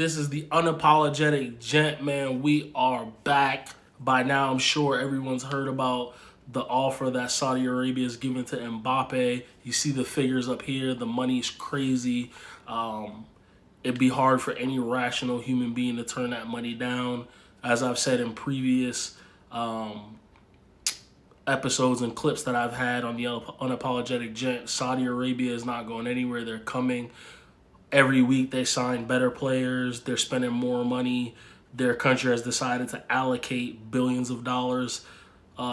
This is the unapologetic gent, man. We are back. By now, I'm sure everyone's heard about the offer that Saudi Arabia is giving to Mbappe. You see the figures up here. The money's crazy. It'd be hard for any rational human being to turn that money down. As I've said in previous episodes and clips that I've had on the unapologetic gent, Saudi Arabia is not going anywhere. They're coming. Every week they sign better players. They're spending more money. Their country has decided to allocate billions of dollars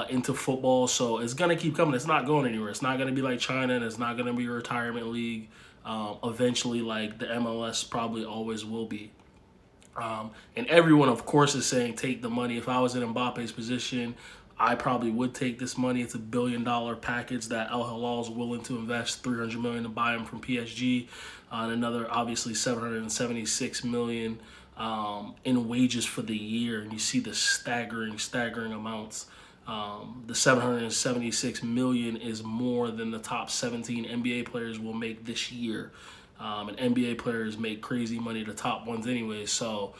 into football. So it's going to keep coming. It's not going anywhere. It's not going to be like China, and it's not going to be a retirement league eventually, like the MLS probably always will be. And everyone, of course, is saying take the money. If I was in Mbappe's position, I probably would take this money. It's $1 billion package that Al Hilal is willing to invest $300 million to buy him from PSG, and another obviously $776 million in wages for the year. And you see the staggering amounts. The $776 million is more than the top 17 NBA players will make this year. And NBA players make crazy money, the top ones anyway. So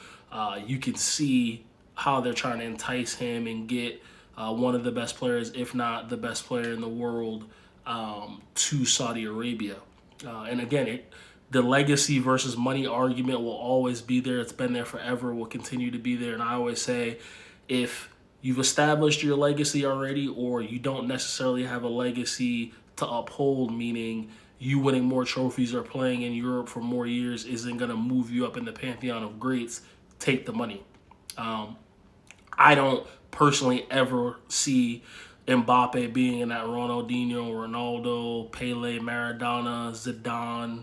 you can see how they're trying to entice him and get one of the best players, if not the best player in the world, to Saudi Arabia. And again, the legacy versus money argument will always be there. It's been there forever, will continue to be there. And I always say, if you've established your legacy already, or you don't necessarily have a legacy to uphold, meaning you winning more trophies or playing in Europe for more years isn't going to move you up in the pantheon of greats, take the money. I don't personally ever see Mbappe being in that Ronaldinho, Ronaldo, Pele, Maradona, Zidane,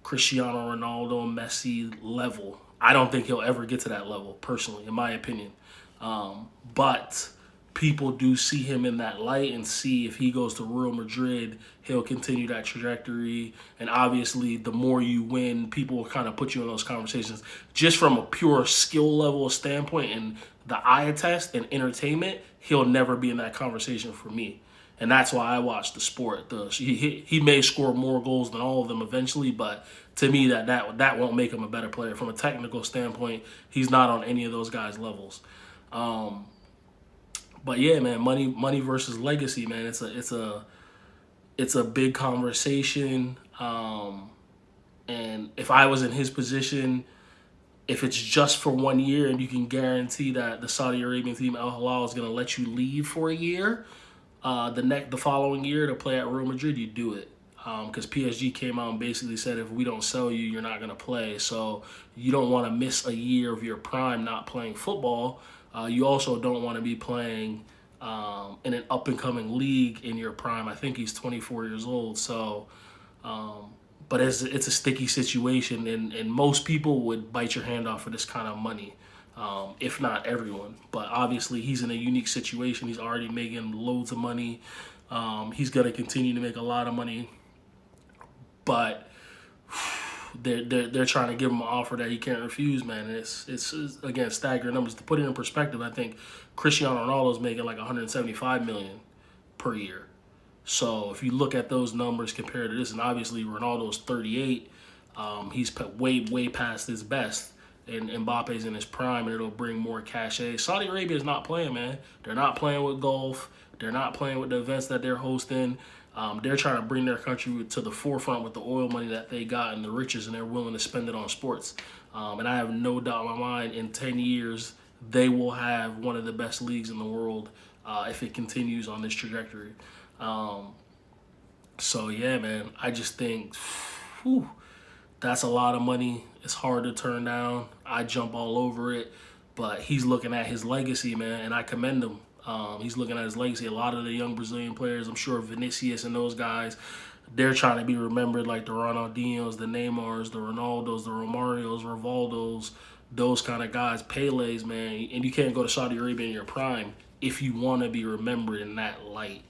Cristiano Ronaldo, Messi level. I don't think he'll ever get to that level, personally, in my opinion. But people do see him in that light and see if he goes to Real Madrid, he'll continue that trajectory. And obviously, the more you win, people will kind of put you in those conversations. Just from a pure skill level standpoint and the eye test and entertainment, he'll never be in that conversation for me. And that's why I watch the sport. He may score more goals than all of them eventually, but to me, that won't make him a better player. From a technical standpoint, he's not on any of those guys' levels. But yeah, man, money versus legacy, man. It's a big conversation. And if I was in his position, if it's just for 1 year and you can guarantee that the Saudi Arabian team Al Hilal is going to let you leave for a year, the following year to play at Real Madrid, you do it. Because PSG came out and basically said, if we don't sell you, you're not going to play. So you don't want to miss a year of your prime not playing football. You also don't want to be playing in an up-and-coming league in your prime. I think he's 24 years old. So, but it's a sticky situation, and most people would bite your hand off for this kind of money, if not everyone. But obviously, he's in a unique situation. He's already making loads of money. He's going to continue to make a lot of money. But they're trying to give him an offer that he can't refuse, man. And it's again, staggering numbers. To put it in perspective, I think Cristiano Ronaldo is making like $175 million per year. So if you look at those numbers compared to this, and obviously Ronaldo's 38, he's way past his best, and Mbappe's in his prime, and it'll bring more cachet. Saudi Arabia is not playing, man. They're not playing with golf. They're not playing with the events that they're hosting. They're trying to bring their country to the forefront with the oil money that they got and the riches, and they're willing to spend it on sports. And I have no doubt in my mind, in 10 years, they will have one of the best leagues in the world if it continues on this trajectory. So, yeah, man, I just think, that's a lot of money. It's hard to turn down. I jump all over it. But he's looking at his legacy, man, and I commend him. He's looking at his legacy. A lot of the young Brazilian players, I'm sure Vinicius and those guys, they're trying to be remembered like the Ronaldinhos, the Neymars, the Ronaldos, the Romarios, Rivaldos, those kind of guys, Pele's, man. And you can't go to Saudi Arabia in your prime if you want to be remembered in that light.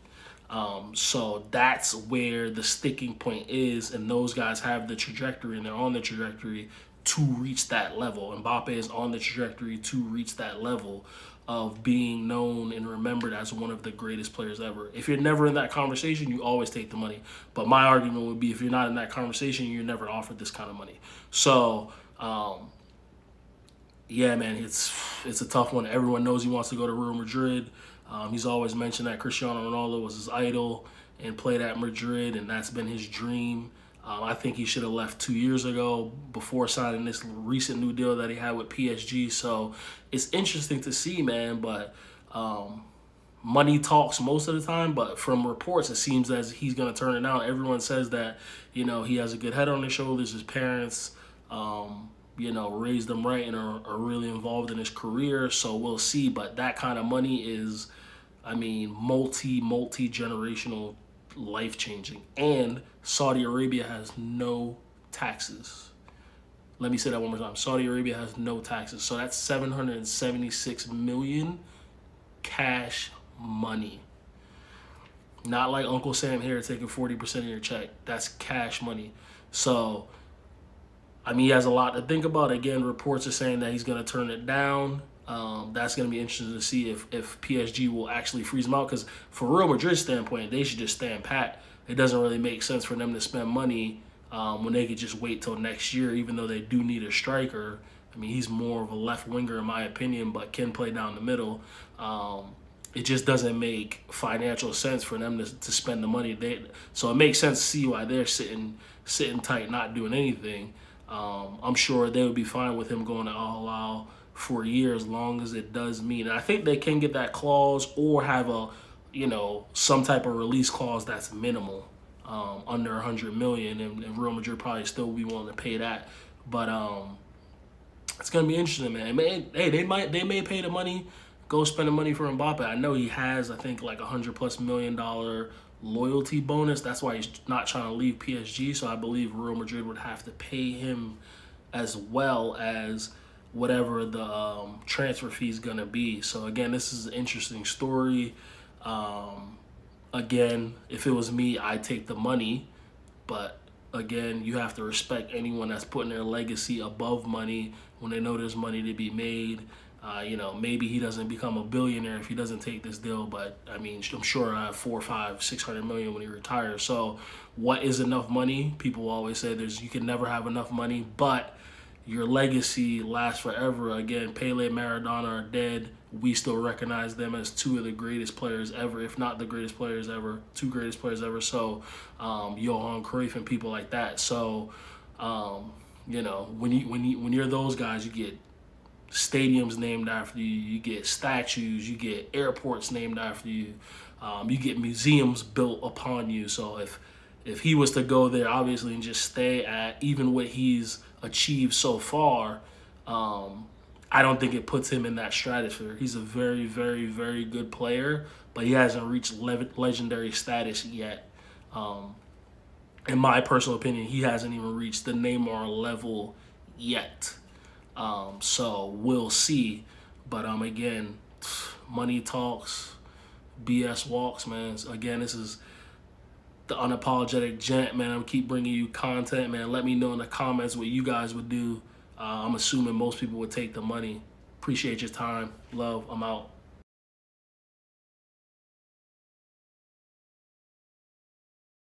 So that's where the sticking point is, and those guys have the trajectory, and they're on the trajectory to reach that level. Mbappe is on the trajectory to reach that level of being known and remembered as one of the greatest players ever. If you're never in that conversation, you always take the money. But my argument would be, if you're not in that conversation, you're never offered this kind of money. So yeah, man, it's a tough one. Everyone knows he wants to go to Real Madrid. He's always mentioned that Cristiano Ronaldo was his idol and played at Madrid, and that's been his dream. I think he should have left 2 years ago before signing this recent new deal that he had with PSG. So it's interesting to see, man. But money talks most of the time. But from reports, it seems as he's going to turn it down. Everyone says that he has a good head on his shoulders. His parents. Raised him right and are really involved in his career. So we'll see. But that kind of money is, I mean, multi generational, life changing. And Saudi Arabia has no taxes. Let me say that one more time. Saudi Arabia has no taxes. So that's 776 million cash money. Not like Uncle Sam here taking 40% of your check. That's cash money. So I mean, he has a lot to think about. Again, reports are saying that he's going to turn it down. That's going to be interesting to see if PSG will actually freeze him out. Because for Real Madrid's standpoint, they should just stand pat. It doesn't really make sense for them to spend money when they could just wait till next year, even though they do need a striker. I mean, he's more of a left winger in my opinion, but can play down the middle. It just doesn't make financial sense for them to spend the money. So it makes sense to see why they're sitting tight, not doing anything. I'm sure they would be fine with him going to Al Hilal for a year as long as it does mean. And I think they can get that clause or have some type of release clause that's minimal, under 100 million, and Real Madrid probably still be willing to pay that. But it's gonna be interesting, man. They may pay the money, go spend the money for Mbappe. I know he has, I think, like $100+ million loyalty bonus. That's why he's not trying to leave PSG. So I believe Real Madrid would have to pay him as well as whatever the transfer fee is gonna be. So again, this is an interesting story. Again, if it was me, I'd take the money, but again, you have to respect anyone that's putting their legacy above money when they know there's money to be made. Maybe he doesn't become a billionaire if he doesn't take this deal, but I mean, I'm sure I have 4, 5, 600 million when he retires. So what is enough money? People always say you can never have enough money, but your legacy lasts forever. Again, Pele, Maradona are dead. We still recognize them as two of the greatest players ever, if not the greatest players ever, two greatest players ever. So Johan Cruyff and people like that. So when you're those guys, you get stadiums named after you, you get statues, you get airports named after you, you get museums built upon you. So if he was to go there, obviously, and just stay at even what he's achieved so far, I don't think it puts him in that stratosphere. He's a very, very, very good player, but he hasn't reached legendary status yet. In my personal opinion, he hasn't even reached the Neymar level yet. So we'll see. But again, money talks, BS walks, man. Again, this is the unapologetic gent, man. I'm keep bringing you content, man. Let me know in the comments what you guys would do. I'm assuming most people would take the money. Appreciate your time. Love. I'm out.